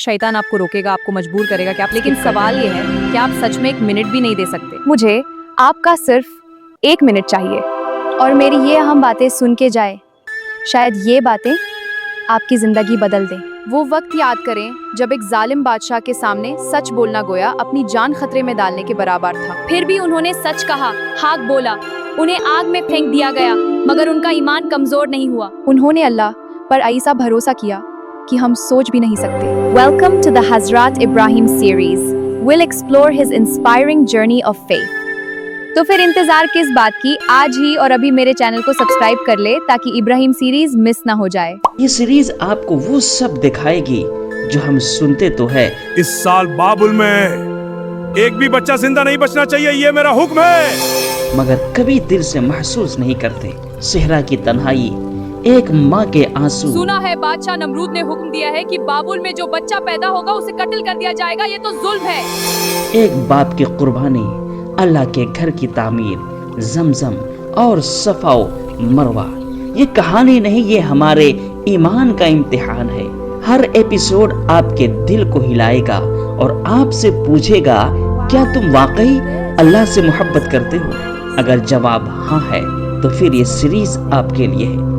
शैतान आपको रोकेगा, आपको मजबूर करेगा कि आप, लेकिन सवाल ये है कि आप सच में 1 मिनट भी नहीं दे सकते। मुझे आपका सिर्फ 1 मिनट चाहिए और मेरी ये अहम बातें सुन के जाए। शायद ये बातें आपकी जिंदगी बदल दें। वो वक्त याद करें जब एक जालिम बादशाह के सामने सच बोलना गोया अपनी जान खतरे में डालने के बराबर था। फिर भी उन्होंने सच कहा, हाक बोला। उन्हें आग में फेंक दिया गया, मगर उनका ईमान कमजोर नहीं हुआ। उन्होंने अल्लाह पर ऐसा भरोसा किया कि हम सोच भी नहीं सकते। Welcome to the Hazrat Ibrahim series. We'll explore his inspiring journey of faith. तो फिर इंतजार किस बात की, आज ही और अभी मेरे चैनल को सब्सक्राइब कर ले ताकि इब्राहिम सीरीज मिस ना हो जाए। ये सीरीज आपको वो सब दिखाएगी जो हम सुनते तो है। इस साल बाबुल में एक भी बच्चा जिंदा नहीं बचना चाहिए, ये मेरा हुक्म है। मगर कभी दिल से महसूस नहीं करते। सेहरा की तन्हाई, एक माँ के आंसू। सुना है बादशाह नमरूद ने हुक्म दिया है कि बाबुल में जो बच्चा पैदा होगा उसे कत्ल कर दिया जाएगा, ये तो जुल्म है। एक बाप की कुर्बानी, अल्लाह के घर की तामीर, जमजम और सफाओ मरवा। ये कहानी नहीं, ये हमारे ईमान का इम्तिहान है। हर एपिसोड आपके दिल को हिलाएगा और आपसे पूछेगा, क्या तुम वाकई अल्लाह से मोहब्बत करते हो? अगर जवाब हाँ है तो फिर ये सीरीज आपके लिए है।